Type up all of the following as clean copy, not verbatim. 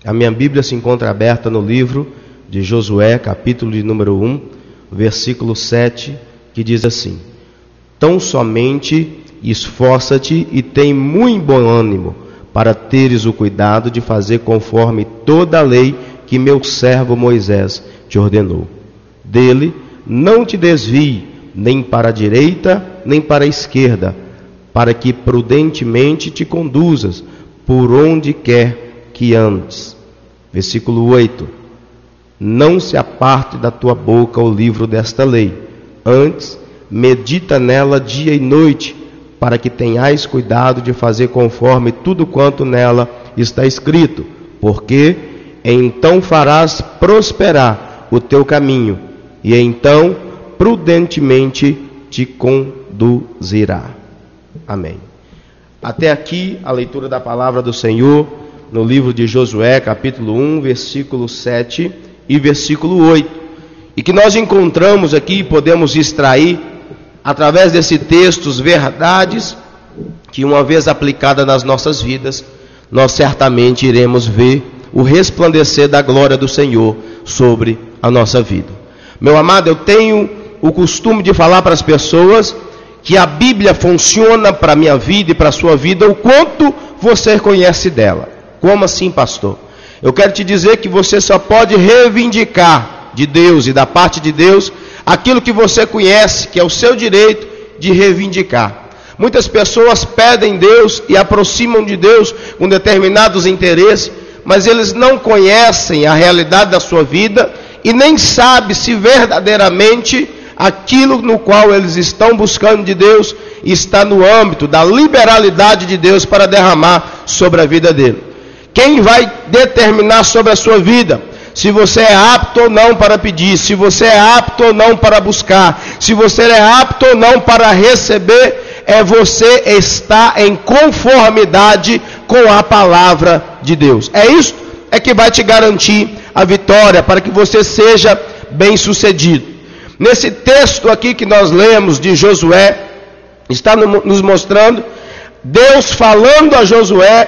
A minha Bíblia se encontra aberta no livro de Josué, capítulo de número 1, versículo 7, que diz assim: Tão somente esforça-te e tem muito bom ânimo, para teres o cuidado de fazer conforme toda a lei que meu servo Moisés te ordenou. Dele não te desvie, nem para a direita, nem para a esquerda, para que prudentemente te conduzas por onde quer que andes. Versículo 8: Não se aparte da tua boca o livro desta lei, antes medita nela dia e noite, para que tenhais cuidado de fazer conforme tudo quanto nela está escrito, porque então farás prosperar o teu caminho, e então prudentemente te conduzirá. Amém. Até aqui a leitura da palavra do Senhor no livro de Josué, capítulo 1, versículo 7 e versículo 8. E que nós encontramos aqui, podemos extrair, através desse texto, verdades que, uma vez aplicadas nas nossas vidas, nós certamente iremos ver o resplandecer da glória do Senhor sobre a nossa vida. Meu amado, eu tenho o costume de falar para as pessoas que a Bíblia funciona para a minha vida e para a sua vida o quanto você conhece dela. Como assim, pastor? Eu quero te dizer que você só pode reivindicar de Deus e da parte de Deus aquilo que você conhece, que é o seu direito de reivindicar. Muitas pessoas pedem Deus e aproximam de Deus com determinados interesses, mas eles não conhecem a realidade da sua vida e nem sabem se verdadeiramente aquilo no qual eles estão buscando de Deus está no âmbito da liberalidade de Deus para derramar sobre a vida dele. Quem vai determinar sobre a sua vida se você é apto ou não para pedir, se você é apto ou não para buscar, se você é apto ou não para receber, é você estar em conformidade com a palavra de Deus. É isso que vai te garantir a vitória, para que você seja bem sucedido. Nesse texto aqui que nós lemos de Josué, está nos mostrando Deus falando a Josué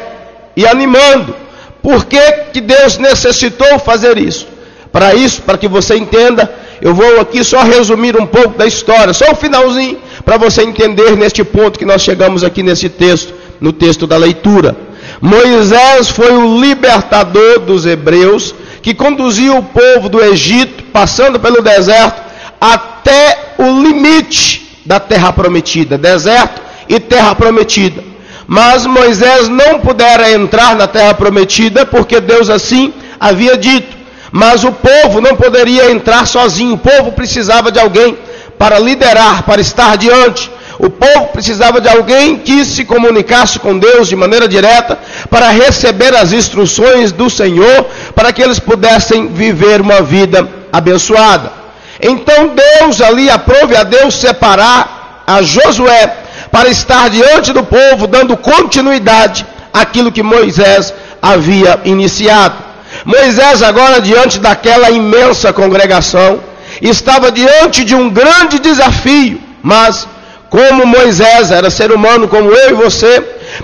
e animando. Por que Deus necessitou fazer isso? Para que você entenda, eu vou aqui só resumir um pouco da história, só o finalzinho, para você entender neste ponto que nós chegamos aqui nesse texto, no texto da leitura. Moisés foi o libertador dos hebreus, que conduziu o povo do Egito, passando pelo deserto, até o limite da terra prometida, deserto e terra prometida. Mas Moisés não pudera entrar na terra prometida, porque Deus assim havia dito. Mas o povo não poderia entrar sozinho, o povo precisava de alguém para liderar, para estar diante. O povo precisava de alguém que se comunicasse com Deus de maneira direta, para receber as instruções do Senhor, para que eles pudessem viver uma vida abençoada. Então Deus ali, aprove a Deus separar a Josué para estar diante do povo, dando continuidade àquilo que Moisés havia iniciado. Moisés agora, diante daquela imensa congregação, estava diante de um grande desafio, mas como Moisés era ser humano como eu e você,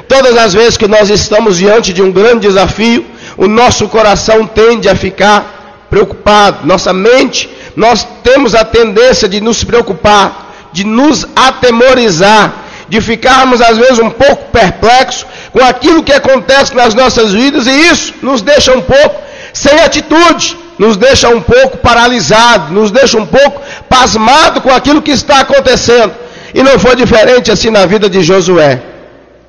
todas as vezes que nós estamos diante de um grande desafio, o nosso coração tende a ficar preocupado, nossa mente, nós temos a tendência de nos preocupar, de nos atemorizar, de ficarmos às vezes um pouco perplexos com aquilo que acontece nas nossas vidas, e isso nos deixa um pouco sem atitude, nos deixa um pouco paralisado, nos deixa um pouco pasmado com aquilo que está acontecendo. E não foi diferente assim na vida de Josué.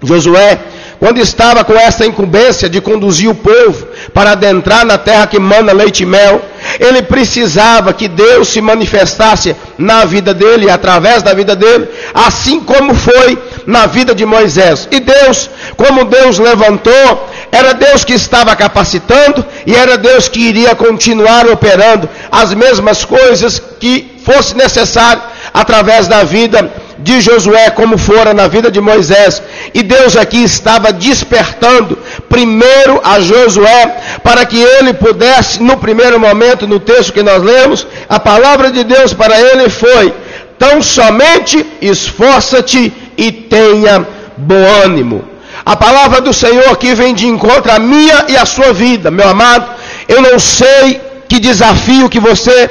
Josué, quando estava com essa incumbência de conduzir o povo para adentrar na terra que mana leite e mel, ele precisava que Deus se manifestasse na vida dele, através da vida dele, assim como foi na vida de Moisés. E Deus, como Deus levantou, era Deus que estava capacitando, e era Deus que iria continuar operando as mesmas coisas que fosse necessário através da vida de Josué, como fora na vida de Moisés. E Deus aqui estava despertando primeiro a Josué, para que ele pudesse, no primeiro momento, no texto que nós lemos, a palavra de Deus para ele foi: tão somente esforça-te e tenha bom ânimo. A palavra do Senhor aqui vem de encontro à minha e à sua vida, meu amado. Eu não sei que desafio que você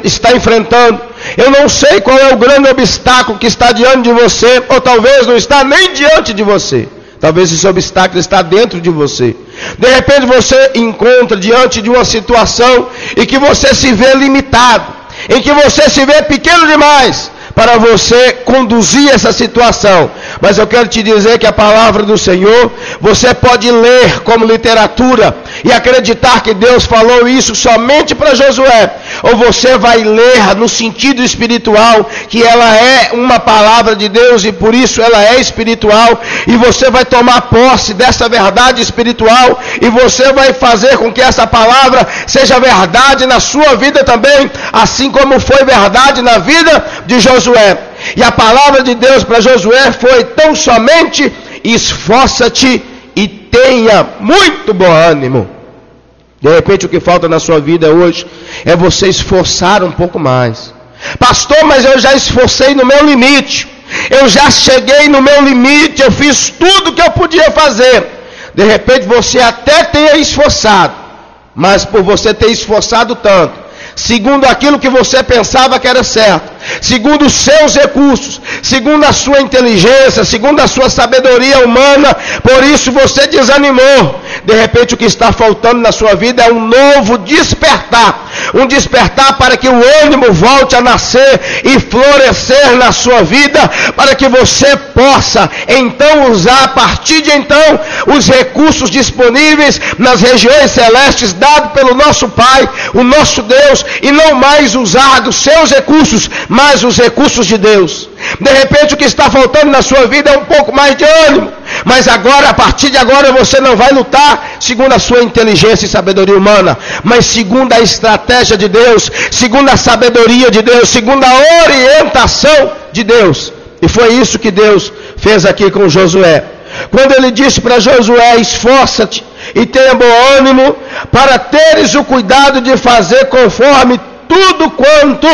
está enfrentando. Eu não sei qual é o grande obstáculo que está diante de você, ou talvez não está nem diante de você. Talvez esse obstáculo está dentro de você. De repente você encontra diante de uma situação em que você se vê limitado, em que você se vê pequeno demais para você conduzir essa situação. Mas eu quero te dizer que a palavra do Senhor, você pode ler como literatura e acreditar que Deus falou isso somente para Josué, ou você vai ler no sentido espiritual, que ela é uma palavra de Deus e por isso ela é espiritual, e você vai tomar posse dessa verdade espiritual e você vai fazer com que essa palavra seja verdade na sua vida também, assim como foi verdade na vida de Josué. E a palavra de Deus para Josué foi: tão somente esforça-te e tenha muito bom ânimo. De repente o que falta na sua vida hoje é você esforçar um pouco mais. Pastor, mas eu já esforcei no meu limite, eu já cheguei no meu limite, eu fiz tudo que eu podia fazer. De repente você até tenha esforçado, mas por você ter esforçado tanto, segundo aquilo que você pensava que era certo, segundo os seus recursos, segundo a sua inteligência, segundo a sua sabedoria humana, por isso você desanimou. De repente o que está faltando na sua vida é um novo despertar, um despertar para que o ânimo volte a nascer e florescer na sua vida, para que você possa então usar a partir de então os recursos disponíveis nas regiões celestes dados pelo nosso Pai, o nosso Deus, e não mais usar dos seus recursos, mas os recursos de Deus. De repente o que está faltando na sua vida é um pouco mais de ânimo, mas agora, a partir de agora, você não vai lutar segundo a sua inteligência e sabedoria humana, mas segundo a estratégia de Deus, segundo a sabedoria de Deus, segundo a orientação de Deus. E foi isso que Deus fez aqui com Josué. Quando ele disse para Josué: esforça-te e tenha bom ânimo, para teres o cuidado de fazer conforme tudo quanto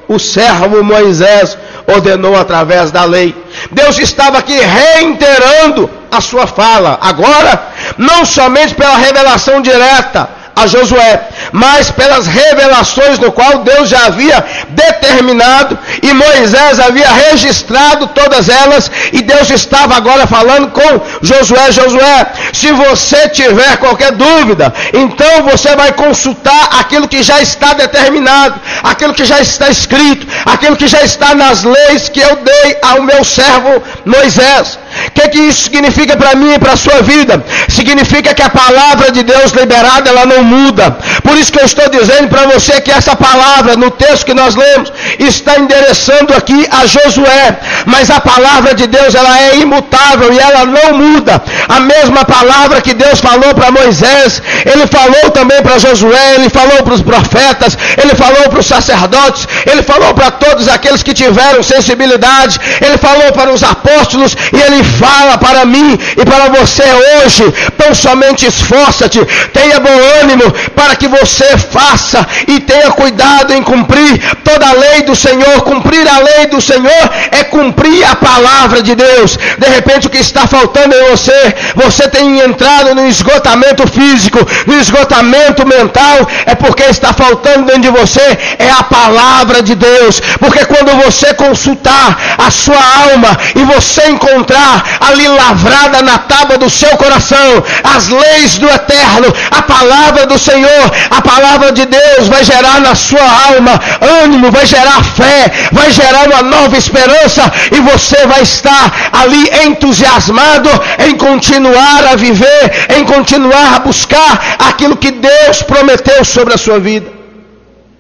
o servo Moisés ordenou através da lei. Deus estava aqui reiterando a sua fala, agora, não somente pela revelação direta a Josué, mas pelas revelações no qual Deus já havia determinado e Moisés havia registrado todas elas, e Deus estava agora falando com Josué: Josué, se você tiver qualquer dúvida, então você vai consultar aquilo que já está determinado, aquilo que já está escrito, aquilo que já está nas leis que eu dei ao meu servo Moisés. O que isso significa para mim e para a sua vida? Significa que a palavra de Deus liberada, ela não muda. Por isso que eu estou dizendo para você que essa palavra, no texto que nós lemos, está endereçando aqui a Josué. Mas a palavra de Deus, ela é imutável e ela não muda. A mesma palavra que Deus falou para Moisés, Ele falou também para Josué, Ele falou para os profetas, Ele falou para os sacerdotes, Ele falou para todos aqueles que tiveram sensibilidade, Ele falou para os apóstolos, e Ele fala para mim e para você hoje: tão somente esforça-te, tenha bom ânimo, para que você faça e tenha cuidado em cumprir toda a lei do Senhor. Cumprir a lei do Senhor é cumprir a palavra de Deus. De repente o que está faltando em você, você tem entrado no esgotamento físico, no esgotamento mental, é porque está faltando dentro de você é a palavra de Deus. Porque quando você consultar a sua alma e você encontrar ali lavrada na tábua do seu coração as leis do Eterno, a palavra do Senhor, a palavra de Deus vai gerar na sua alma ânimo, vai gerar fé, vai gerar uma nova esperança, e você vai estar ali entusiasmado em continuar a viver, em continuar a buscar aquilo que Deus prometeu sobre a sua vida.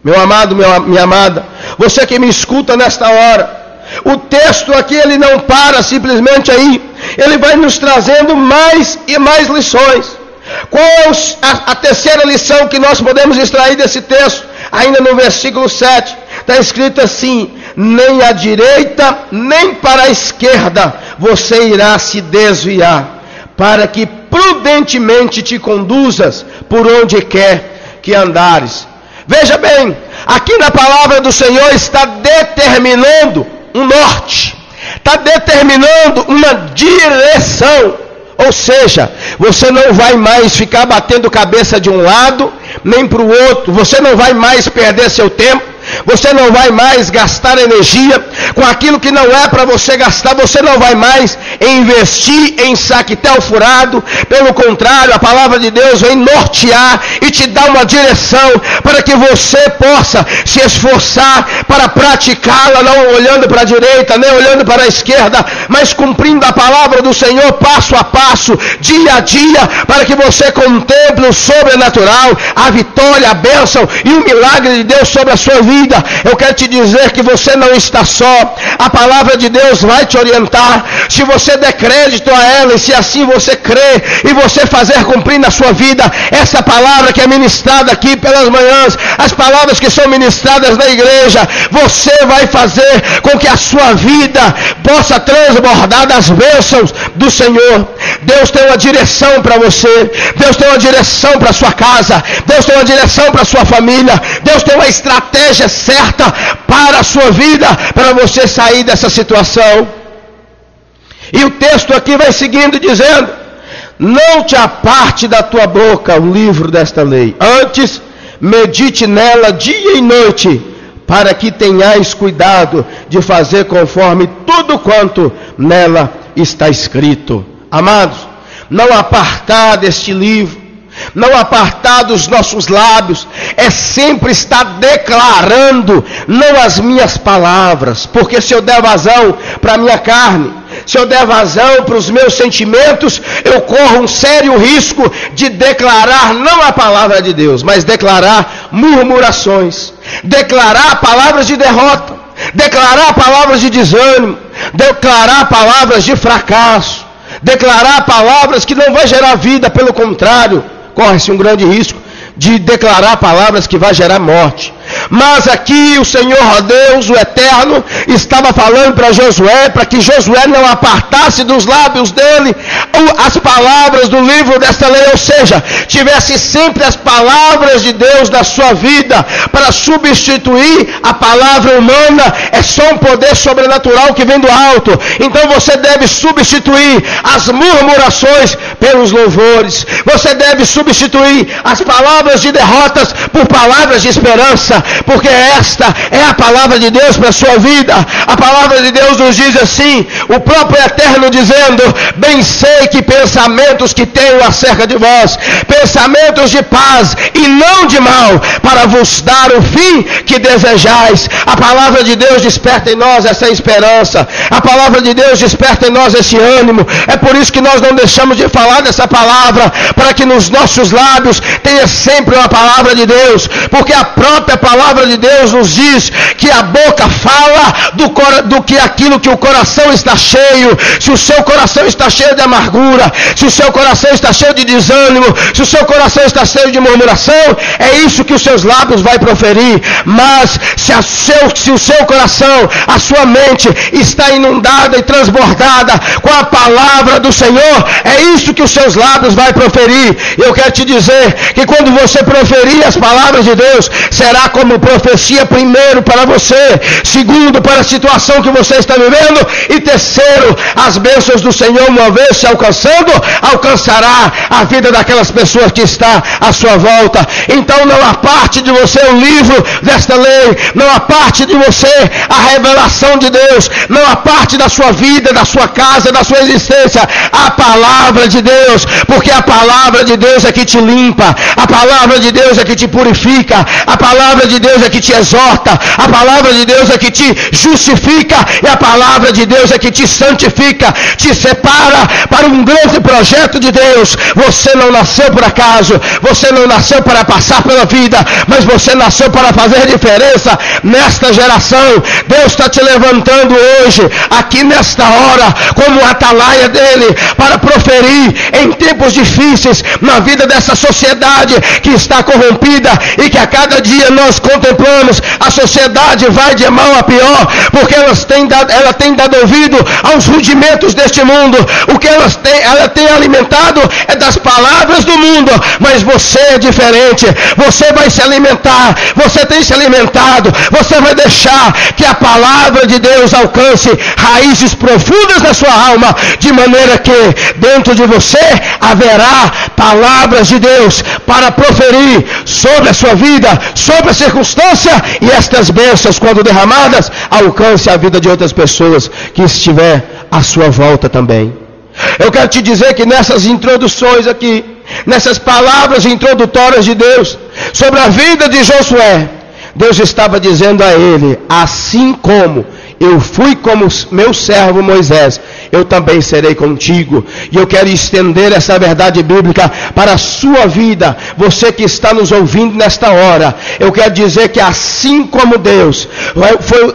Meu amado, minha amada, você que me escuta nesta hora, o texto aqui, ele não para simplesmente aí, ele vai nos trazendo mais e mais lições. Qual é a terceira lição que nós podemos extrair desse texto? Ainda no versículo 7, está escrito assim: nem à direita, nem para a esquerda você irá se desviar, para que prudentemente te conduzas por onde quer que andares. Veja bem, aqui na palavra do Senhor está determinando um norte. está determinando uma direção. Ou seja, você não vai mais ficar batendo cabeça de um lado, nem para o outro. Você não vai mais perder seu tempo. Você não vai mais gastar energia com aquilo que não é para você gastar. Você não vai mais investir em saquetel furado. Pelo contrário, a palavra de Deus vem nortear e te dar uma direção para que você possa se esforçar para praticá-la, não olhando para a direita, nem olhando para a esquerda, mas cumprindo a palavra do Senhor passo a passo, dia a dia, para que você contemple o sobrenatural, a vitória, a bênção e o milagre de Deus sobre a sua vida. Eu quero te dizer que você não está só. A palavra de Deus vai te orientar. Se você der crédito a ela, e se assim você crê e você fazer cumprir na sua vida essa palavra que é ministrada aqui pelas manhãs, as palavras que são ministradas na igreja, você vai fazer com que a sua vida possa transbordar das bênçãos do Senhor. Deus tem uma direção para você. Deus tem uma direção para a sua casa. Deus tem uma direção para a sua família. Deus tem uma estratégia certa para a sua vida, para você sair dessa situação. E o texto aqui vai seguindo dizendo: não te aparte da tua boca o livro desta lei, antes medite nela dia e noite, para que tenhais cuidado de fazer conforme tudo quanto nela está escrito. Amados, não apartar deste livro, não apartar dos nossos lábios, é sempre estar declarando, não as minhas palavras, porque se eu der vazão para a minha carne, se eu der vazão para os meus sentimentos, eu corro um sério risco de declarar não a palavra de Deus, mas declarar murmurações, declarar palavras de derrota, declarar palavras de desânimo, declarar palavras de fracasso, declarar palavras que não vai gerar vida, pelo contrário, corre-se um grande risco de declarar palavras que vai gerar morte. Mas aqui o Senhor Deus, o Eterno, estava falando para Josué, para que Josué não apartasse dos lábios dele as palavras do livro desta lei, ou seja, tivesse sempre as palavras de Deus da sua vida, para substituir a palavra humana. É só um poder sobrenatural que vem do alto. Então você deve substituir as murmurações pelos louvores. Você deve substituir as palavras de derrotas por palavras de esperança, porque esta é a palavra de Deus para a sua vida. A palavra de Deus nos diz assim, o próprio Eterno dizendo: bem sei que pensamentos que tenho acerca de vós, pensamentos de paz e não de mal, para vos dar o fim que desejais. A palavra de Deus desperta em nós essa esperança, a palavra de Deus desperta em nós esse ânimo. É por isso que nós não deixamos de falar dessa palavra, para que nos nossos lábios tenha sempre uma palavra de Deus, porque a própria palavra de Deus nos diz que a boca fala do que aquilo que o coração está cheio. Se o seu coração está cheio de amargura, se o seu coração está cheio de desânimo, se o seu coração está cheio de murmuração, é isso que os seus lábios vai proferir. Mas se o seu coração, a sua mente está inundada e transbordada com a palavra do Senhor, é isso que os seus lábios vai proferir. Eu quero te dizer que quando você proferir as palavras de Deus, será como profecia, primeiro para você, segundo para a situação que você está vivendo, e terceiro, as bênçãos do Senhor, uma vez se alcançando, alcançará a vida daquelas pessoas que está à sua volta. Então não aparte de você o livro desta lei, não aparte de você a revelação de Deus, não aparte da sua vida, da sua casa, da sua existência, a palavra de Deus, porque a palavra de Deus é que te limpa, a palavra de Deus é que te purifica, a palavra de Deus é que te exorta, a palavra de Deus é que te justifica, e a palavra de Deus é que te santifica, te separa para um grande projeto de Deus. Você não nasceu por acaso, você não nasceu para passar pela vida, mas você nasceu para fazer diferença nesta geração. Deus está te levantando hoje, aqui nesta hora, como atalaia dele, para proferir em tempos difíceis, na vida dessa sociedade que está corrompida e que a cada dia nós contemplamos, a sociedade vai de mal a pior, porque ela tem dado ouvido aos rudimentos deste mundo. O que ela tem alimentado é das palavras do mundo, mas você é diferente. Você vai se alimentar, você tem se alimentado, você vai deixar que a palavra de Deus alcance raízes profundas da sua alma, de maneira que dentro de você haverá palavras de Deus para proferir sobre a sua vida, sobre a circunstância, e estas bênçãos, quando derramadas, alcance a vida de outras pessoas que estiver à sua volta também. Eu quero te dizer que nessas introduções aqui, nessas palavras introdutórias de Deus sobre a vida de Josué, Deus estava dizendo a ele: assim como eu fui como meu servo Moisés, eu também serei contigo. E eu quero estender essa verdade bíblica para a sua vida, você que está nos ouvindo nesta hora. Eu quero dizer que assim como Deus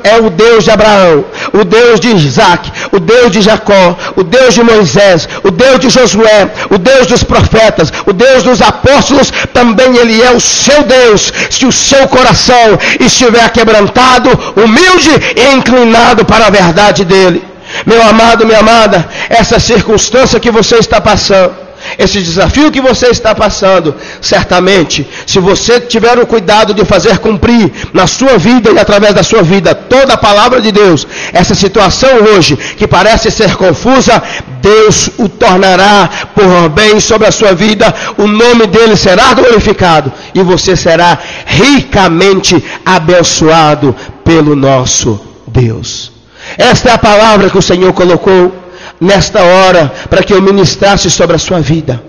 é o Deus de Abraão, o Deus de Isaac, o Deus de Jacó, o Deus de Moisés, o Deus de Josué, o Deus dos profetas, o Deus dos apóstolos, também Ele é o seu Deus, se o seu coração estiver quebrantado, humilde e inclinado para a verdade dele. Meu amado, minha amada, essa circunstância que você está passando, esse desafio que você está passando, certamente, se você tiver o cuidado de fazer cumprir na sua vida e através da sua vida toda a palavra de Deus, essa situação hoje, que parece ser confusa, Deus o tornará por bem sobre a sua vida, o nome dele será glorificado, e você será ricamente abençoado pelo nosso Deus. Esta é a palavra que o Senhor colocou nesta hora para que eu ministrasse sobre a sua vida.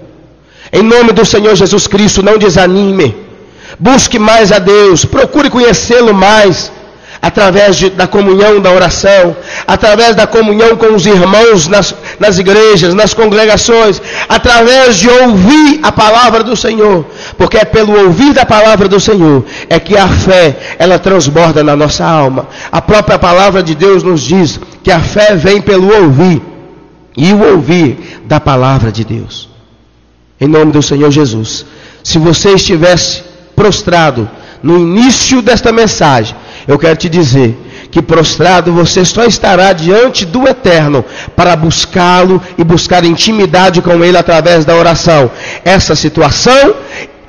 Em nome do Senhor Jesus Cristo, não desanime. Busque mais a Deus, procure conhecê-lo mais através da comunhão da oração, através da comunhão com os irmãos nas igrejas, nas congregações, através de ouvir a palavra do Senhor, porque é pelo ouvir da palavra do Senhor é que a fé, ela transborda na nossa alma. A própria palavra de Deus nos diz que a fé vem pelo ouvir, e o ouvir da palavra de Deus. Em nome do Senhor Jesus, se você estivesse prostrado no início desta mensagem, eu quero te dizer que prostrado você só estará diante do Eterno para buscá-lo e buscar intimidade com Ele através da oração. Essa situação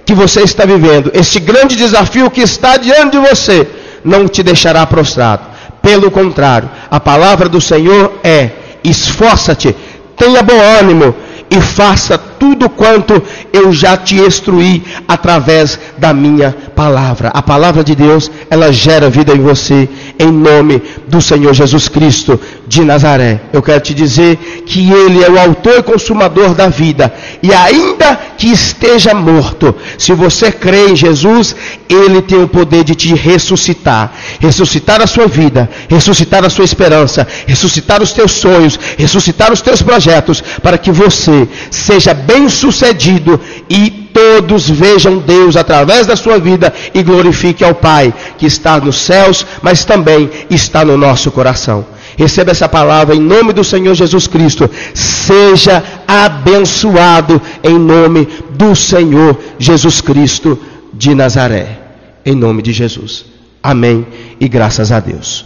que você está vivendo, esse grande desafio que está diante de você, não te deixará prostrado. Pelo contrário, a palavra do Senhor é: esforça-te, tenha bom ânimo e faça tudo quanto eu já te instruí através da minha palavra. A palavra de Deus, ela gera vida em você, em nome do Senhor Jesus Cristo de Nazaré. Eu quero te dizer que Ele é o autor e consumador da vida, e ainda que esteja morto, se você crê em Jesus, Ele tem o poder de te ressuscitar, ressuscitar a sua vida, ressuscitar a sua esperança, ressuscitar os teus sonhos, ressuscitar os teus projetos, para que você seja bem sucedido e todos vejam Deus através da sua vida e glorifique ao Pai que está nos céus, mas também está no nosso coração. Receba essa palavra em nome do Senhor Jesus Cristo. Seja abençoado em nome do Senhor Jesus Cristo de Nazaré. Em nome de Jesus. Amém e graças a Deus.